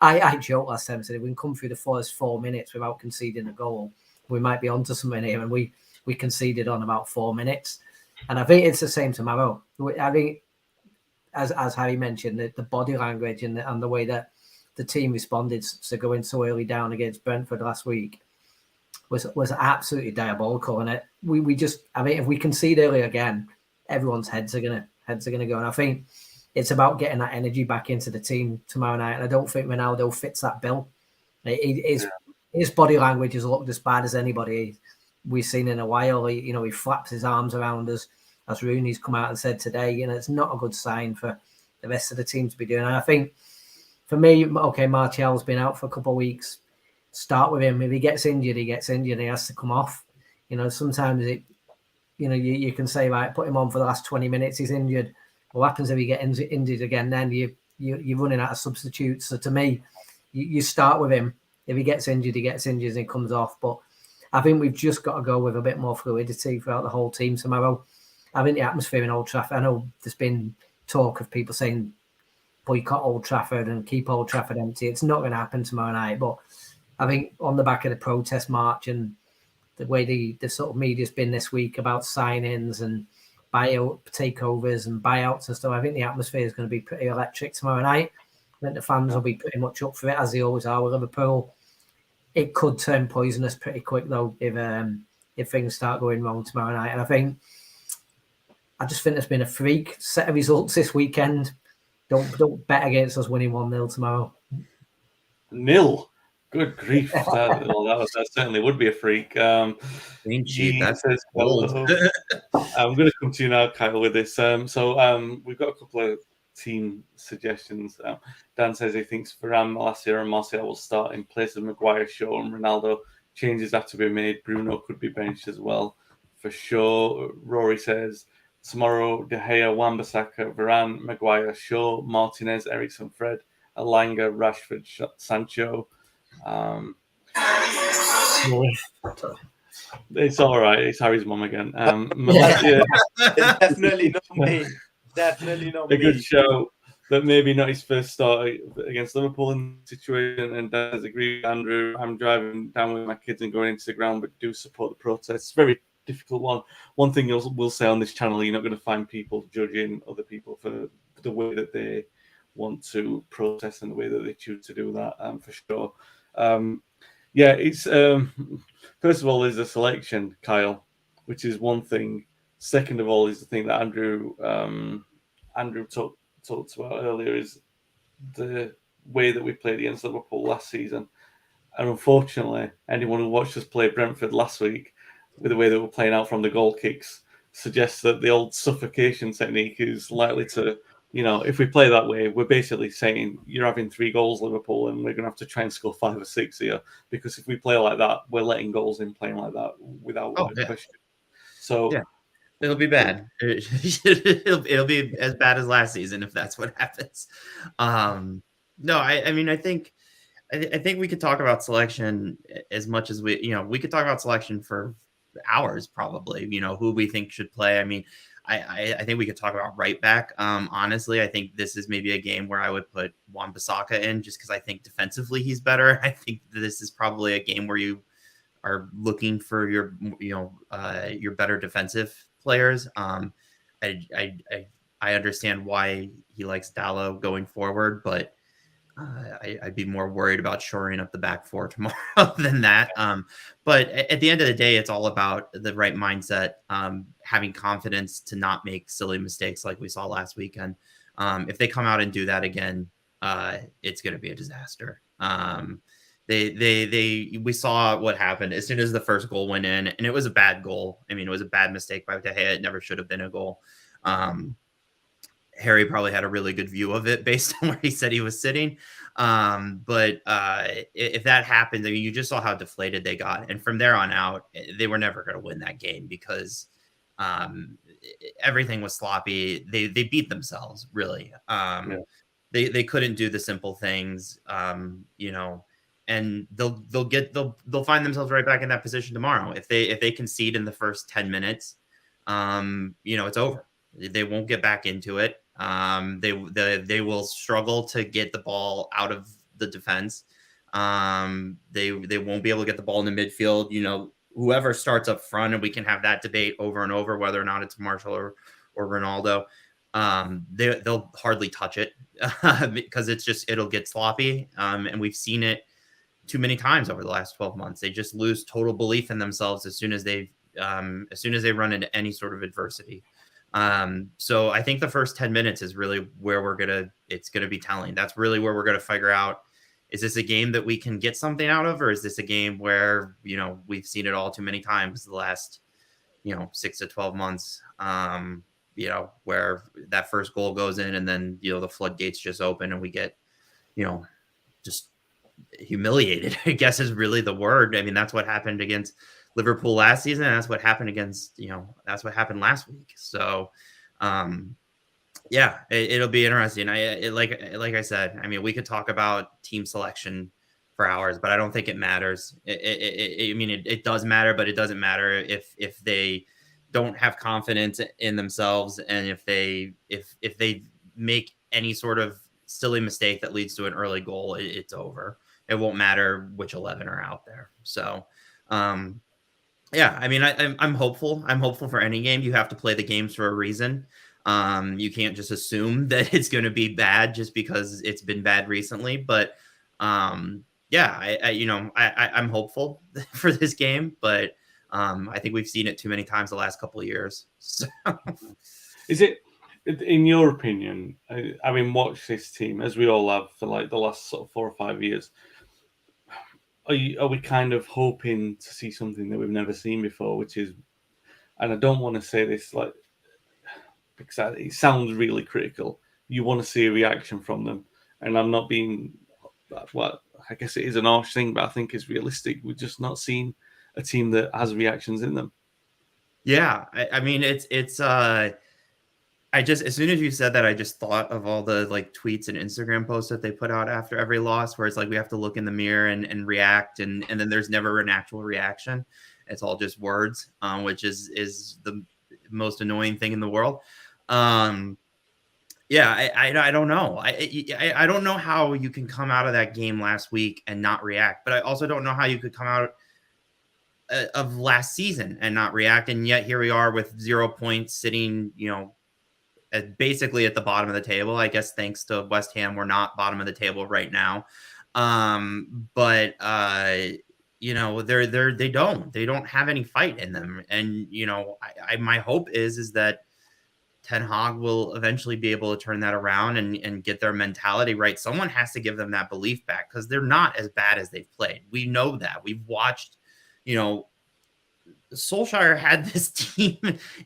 I joked last time, said if we can come through the first 4 minutes without conceding a goal, we might be onto something here. And we conceded on about 4 minutes. And I think it's the same tomorrow. I think, as Harry mentioned, the body language and the way that the team responded to going so early down against Brentford last week was absolutely diabolical. And if we concede early again, everyone's heads are gonna go. And I think it's about getting that energy back into the team tomorrow night. And I don't think Ronaldo fits that bill. His body language has looked as bad as anybody we've seen in a while. He flaps his arms around us, as Rooney's come out and said today. it's not a good sign for the rest of the team to be doing. And I think for me, okay, Martial's been out for a couple of weeks. Start with him. If he gets injured, he has to come off. Sometimes you can say, right, put him on for the last 20 minutes. He's injured. What happens if he gets injured again? Then you're running out of substitutes. So to me, you start with him. If he gets injured, and he comes off. But I think we've just got to go with a bit more fluidity throughout the whole team tomorrow. I think the atmosphere in Old Trafford, I know there's been talk of people saying boycott Old Trafford and keep Old Trafford empty. It's not going to happen tomorrow night. But I think on the back of the protest march and the way the sort of media's been this week about signings and buyout takeovers and buyouts and stuff, I think the atmosphere is going to be pretty electric tomorrow night. I think the fans will be pretty much up for it, as they always are with Liverpool. It could turn poisonous pretty quick though if things start going wrong tomorrow night. And I just think there's been a freak set of results this weekend. Don't bet against us winning 1-0 tomorrow. 0. Good grief! That certainly would be a freak. Clean sheet, that's bold. I'm going to come to you now, Kyle, with this. So we've got a couple of team suggestions. Dan says he thinks Varane, Malacia, and Martial will start in place of Maguire, Shaw, and Ronaldo. Changes have to be made. Bruno could be benched as well, for sure. Rory says tomorrow: De Gea, Wan-Bissaka, Varane, Maguire, Shaw, Martinez, Eriksen, Fred, Alanga, Rashford, Sancho. It's all right. It's Harry's mum again. Malacia, Definitely not me. Definitely not me. A good show, but maybe not his first start against Liverpool in the situation. And does agree with Andrew. I'm driving down with my kids and going into the ground, but do support the protests. Very difficult one. One thing we'll say on this channel: you're not going to find people judging other people for the way that they want to protest and the way that they choose to do that. For sure. It's first of all, there's a selection, Kyle, which is one thing. Second of all, is the thing that Andrew talked about earlier, is the way that we played against Liverpool last season. And unfortunately, anyone who watched us play Brentford last week, with the way that we're playing out from the goal kicks, suggests that the old suffocation technique is likely to, if we play that way, we're basically saying you're having 3 goals, Liverpool, and we're going to have to try and score 5 or 6 here. Because if we play like that, we're letting goals in playing like that without question. So it'll be bad. It'll be as bad as last season if that's what happens. No, I think we could talk about selection as much as we could talk about selection for hours probably. Who we think should play. I mean, I think we could talk about right back. Honestly, I think this is maybe a game where I would put Wan-Bissaka in just because I think defensively he's better. I think this is probably a game where you are looking for your better defensive players. I understand why he likes Dallo going forward, but I'd be more worried about shoring up the back 4 tomorrow than that. But at the end of the day, it's all about the right mindset, having confidence to not make silly mistakes like we saw last weekend. If they come out and do that again, it's going to be a disaster. We saw what happened as soon as the first goal went in, and it was a bad goal. I mean, it was a bad mistake by De Gea. It never should have been a goal. Harry probably had a really good view of it based on where he said he was sitting. But if that happens, I mean, you just saw how deflated they got. And from there on out, they were never going to win that game because everything was sloppy. They beat themselves, really. They couldn't do the simple things, and they'll find themselves right back in that position tomorrow. If they concede in the first 10 minutes, it's over. They won't get back into it. They will struggle to get the ball out of the defense. They won't be able to get the ball in the midfield. Whoever starts up front, and we can have that debate over and over whether or not it's Marshall or Ronaldo. They'll hardly touch it because it'll get sloppy. And we've seen it too many times over the last 12 months. They just lose total belief in themselves as soon as they run into any sort of adversity. So I think the first 10 minutes is really where it's going to be telling. That's really where we're going to figure out, is this a game that we can get something out of, or is this a game where, we've seen it all too many times the last, 6 to 12 months, where that first goal goes in and then, the floodgates just open and we get, just humiliated, I guess is really the word. I mean, that's what happened against Liverpool last season, and that's what happened that's what happened last week. So, it'll be interesting. Like I said, I mean, we could talk about team selection for hours, but I don't think it matters. It does matter, but it doesn't matter if they don't have confidence in themselves, and if they make any sort of silly mistake that leads to an early goal, it's over. it won't matter which 11 are out there. So, yeah, I mean, I'm hopeful. I'm hopeful for any game. You have to play the games for a reason. You can't just assume that it's going to be bad just because it's been bad recently. But yeah, I'm hopeful for this game, but I think we've seen it too many times the last couple of years. So. Is it, in your opinion, having watched this team, as we all have for like the last sort of 4 or 5 years, are we kind of hoping to see something that we've never seen before, which is, and I don't want to say this like, because it sounds really critical, you want to see a reaction from them, and I'm not being, well, I guess it is an harsh thing, but I think it's realistic. We're just not seeing a team that has reactions in them. Yeah, I mean, it's I just, as soon as you said that, I just thought of all the like tweets and Instagram posts that they put out after every loss, where it's like we have to look in the mirror and react, and then there's never an actual reaction. It's all just words, which is the most annoying thing in the world. Yeah, I don't know. I don't know how you can come out of that game last week and not react, but I also don't know how you could come out of last season and not react, and yet here we are with 0 points, sitting, basically at the bottom of the table. I guess thanks to West Ham, we're not bottom of the table right now. But they don't have any fight in them. And, my hope is that Ten Hag will eventually be able to turn that around and get their mentality right. Someone has to give them that belief back, because they're not as bad as they've played. We know that. We've watched, Solskjaer had this team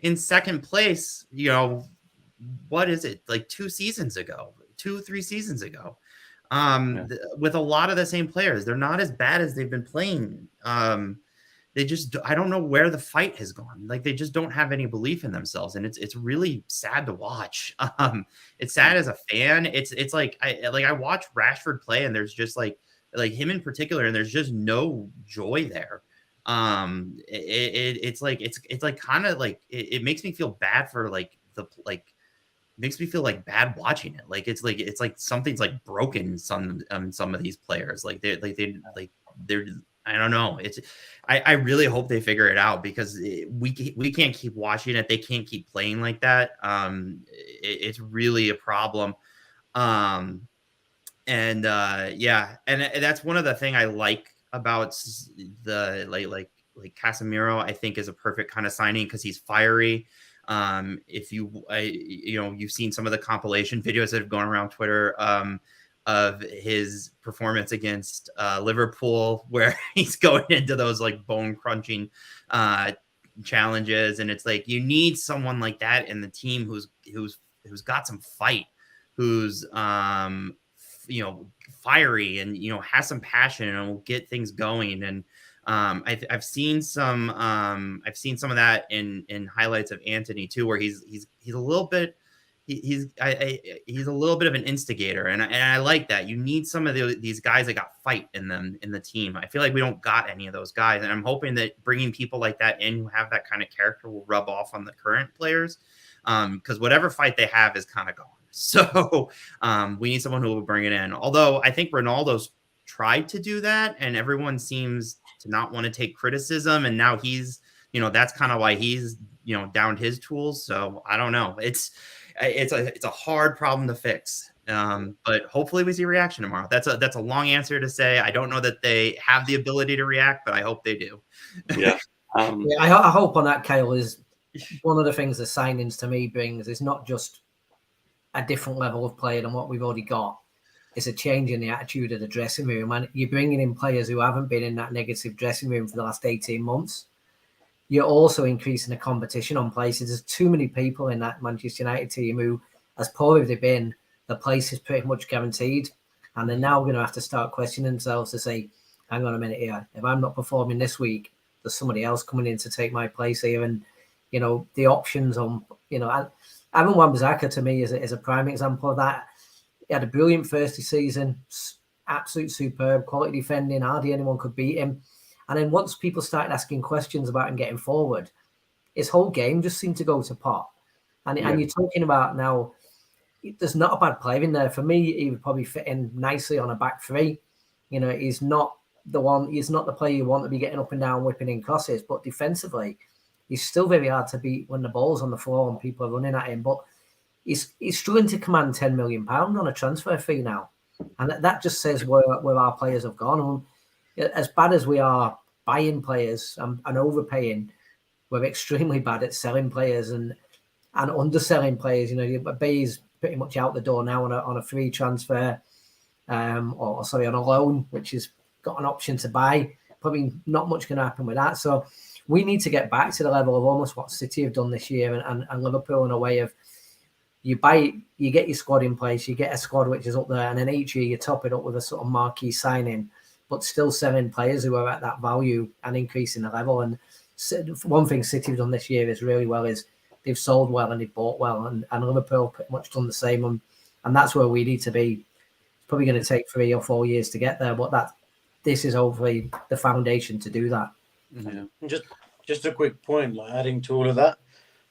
in second place, what is it, like 2 seasons ago, 2-3 seasons ago, with a lot of the same players. They're not as bad as they've been playing. They just, I don't know where the fight has gone. Like, they just don't have any belief in themselves, and it's really sad to watch. It's sad as a fan. It's like I watch Rashford play, and there's just like him in particular, and there's just no joy there. It's like kind of like it makes me feel bad for makes me feel like bad watching it. It's like something's like broken some of these players. They're I don't know. I really hope they figure it out, because we can't keep watching it. They can't keep playing like that. It's really a problem. And that's one of the thing I like about the like Casemiro. I think is a perfect kind of signing, because he's fiery. If you've seen some of the compilation videos that have gone around Twitter of his performance against Liverpool, where he's going into those like bone crunching challenges, and it's like you need someone like that in the team who's got some fight, who's fiery and has some passion and will get things going. And I've seen some of that in highlights of Antony too, where he's a little bit he's a little bit of an instigator, and I like that. You need some of these guys that got fight in them in the team. I feel like we don't got any of those guys, and I'm hoping that bringing people like that in who have that kind of character will rub off on the current players, because whatever fight they have is kind of gone. So we need someone who will bring it in. Although I think Ronaldo's tried to do that, and everyone seems to not want to take criticism, and now he's that's kind of why he's downed his tools. So I don't know. It's a hard problem to fix, but hopefully we see reaction tomorrow. That's a long answer to say I don't know that they have the ability to react, but I hope they do. Yeah. I hope on that, Kyle, is one of the things the signings to me brings is not just a different level of player than what we've already got. It's a change in the attitude of the dressing room, and you're bringing in players who haven't been in that negative dressing room for the last 18 months. You're also increasing the competition on places. There's too many people in that Manchester United team who, as poor as they've been, the place is pretty much guaranteed. And they're now going to have to start questioning themselves to say, hang on a minute here. If I'm not performing this week, there's somebody else coming in to take my place here. And, the options on, Aaron Wan-Bissaka to me is a prime example of that. He had a brilliant first season, absolute superb, quality defending, hardly anyone could beat him. And then once people started asking questions about him getting forward, his whole game just seemed to go to pot. And you're talking about now, there's not a bad player in there. For me, he would probably fit in nicely on a back three. You know, he's not the one. He's not the player you want to be getting up and down, whipping in crosses. But defensively, he's still very hard to beat when the ball's on the floor and people are running at him. But he's struggling to command £10 million on a transfer fee now, and that just says where our players have gone. And as bad as we are buying players and overpaying, we're extremely bad at selling players and underselling players. You know, Bay's pretty much out the door now on a free transfer, on a loan, which has got an option to buy. Probably not much going to happen with that. So we need to get back to the level of almost what City have done this year and Liverpool in a way of you get your squad in place, you get a squad which is up there, and then each year you top it up with a sort of marquee signing, but still selling players who are at that value and increasing the level. And one thing City have done this year is really well is they've sold well and they've bought well, and Liverpool pretty much done the same. And that's where we need to be. It's probably going to take 3 or 4 years to get there, but this is hopefully the foundation to do that. Yeah. Just a quick point, like adding to all of that,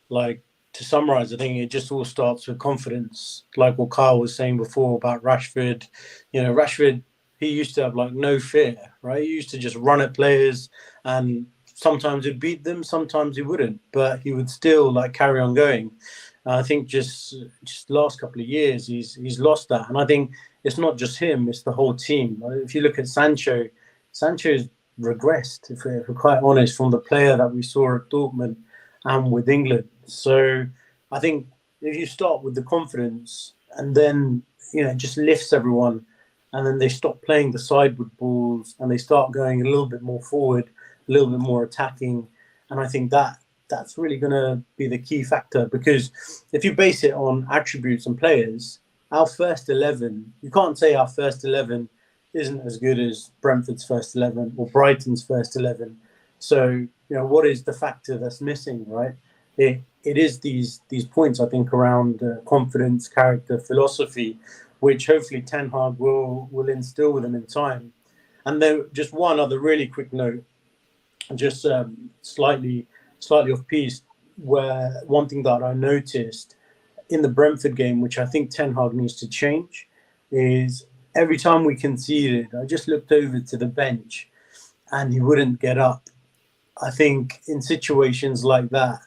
like to summarize, I think it just all starts with confidence. Like what Kyle was saying before about Rashford. You know, Rashford, he used to have like no fear, right? He used to just run at players, and sometimes he'd beat them, sometimes he wouldn't, but he would still like carry on going. I think just last couple of years, he's lost that, and I think it's not just him; it's the whole team. If you look at Sancho's regressed, if we're quite honest, from the player that we saw at Dortmund and with England. So I think if you start with the confidence and then, you know, just lifts everyone, and then they stop playing the sideward balls and they start going a little bit more forward, a little bit more attacking. And I think that's really going to be the key factor, because if you base it on attributes and players, our first 11, you can't say our first 11 isn't as good as Brentford's first 11 or Brighton's first 11. So, you know, what is the factor that's missing, right? It is these points, I think, around confidence, character, philosophy, which hopefully Ten Hag will instill with them in time. And then just one other really quick note, just slightly off piece, where one thing that I noticed in the Brentford game, which I think Ten Hag needs to change, is every time we conceded, I just looked over to the bench and he wouldn't get up. I think in situations like that,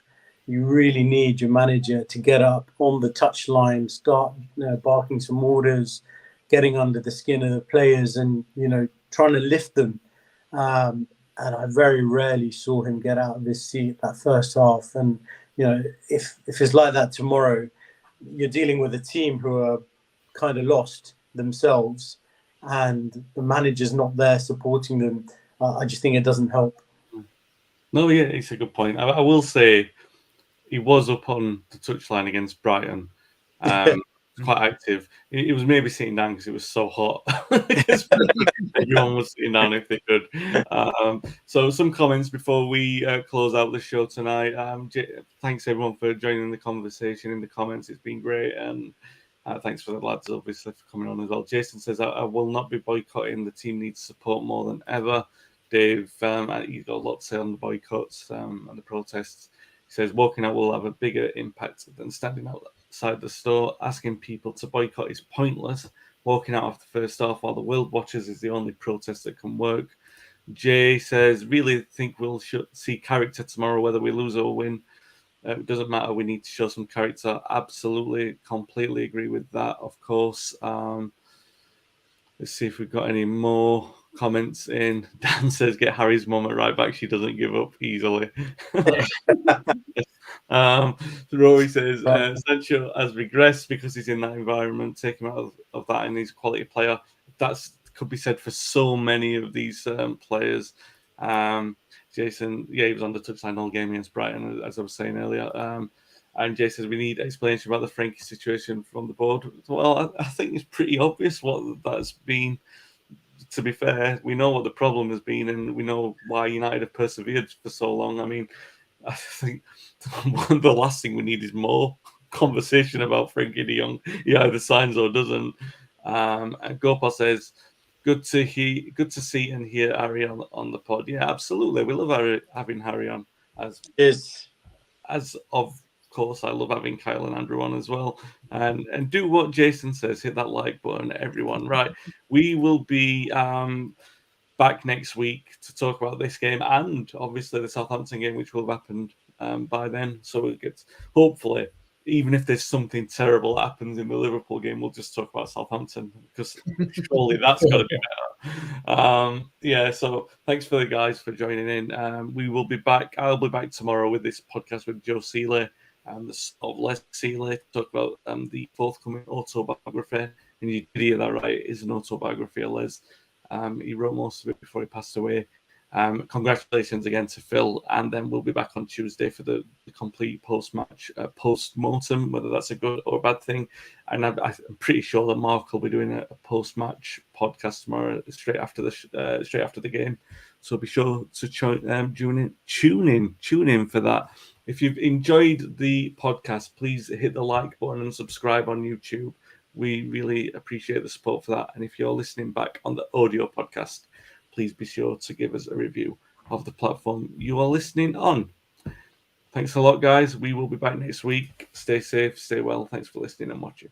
you really need your manager to get up on the touchline, start barking some orders, getting under the skin of the players and, you know, trying to lift them. And I very rarely saw him get out of his seat that first half. And, you know, if it's like that tomorrow, you're dealing with a team who are kind of lost themselves and the manager's not there supporting them. I just think it doesn't help. No, yeah, it's a good point. I will say he was up on the touchline against Brighton. Quite active. He was maybe sitting down because it was so hot. Everyone was sitting down if they could. So some comments before we close out the show tonight. Thanks everyone for joining the conversation in the comments. It's been great. And thanks for the lads, obviously, for coming on as well. Jason says, I will not be boycotting. The team needs support more than ever. Dave, you've got a lot to say on the boycotts and the protests. He says, walking out will have a bigger impact than standing outside the store. Asking people to boycott is pointless. Walking out after the first half while the world watches is the only protest that can work. Jay says, really think we'll see character tomorrow, whether we lose or win. It doesn't matter. We need to show some character. Absolutely, completely agree with that, of course. Let's see if we've got any more comments in. Dan says, get Harry's mum at right back. She doesn't give up easily. Rory says, Sancho has regressed because he's in that environment. Take him out of that and he's a quality player. That could be said for so many of these players. Jason, he was on the touchline all game against Brighton, as I was saying earlier. And Jay says, we need explanation about the Frankie situation from the board. Well, I think it's pretty obvious what that's been. To be fair, we know what the problem has been and we know why United have persevered for so long. I mean, I think the last thing we need is more conversation about Frankie de Jong. He either signs or doesn't. And Gopal says, good to see and hear Harry on the pod. Yeah, absolutely. We love having Harry on as of course, I love having Kyle and Andrew on as well. And do what Jason says, hit that like button, everyone. Right, we will be back next week to talk about this game and obviously the Southampton game, which will have happened by then. So it gets, hopefully, even if there's something terrible that happens in the Liverpool game, we'll just talk about Southampton because surely that's got to be better. Yeah, so thanks for the guys for joining in. We will be back. I'll be back tomorrow with this podcast with Joe Seeley and the of Les Seeley to talk about the forthcoming autobiography. And you did hear that right, it is an autobiography of Les. He wrote most of it before he passed away. Congratulations again to Phil, and then we'll be back on Tuesday for the complete post-match, post-mortem, whether that's a good or a bad thing. And I'm pretty sure that Mark will be doing a post-match podcast tomorrow, straight after the game. So be sure to tune in for that. If you've enjoyed the podcast, please hit the like button and subscribe on YouTube. We really appreciate the support for that. And if you're listening back on the audio podcast, please be sure to give us a review of the platform you are listening on. Thanks a lot, guys. We will be back next week. Stay safe, stay well. Thanks for listening and watching.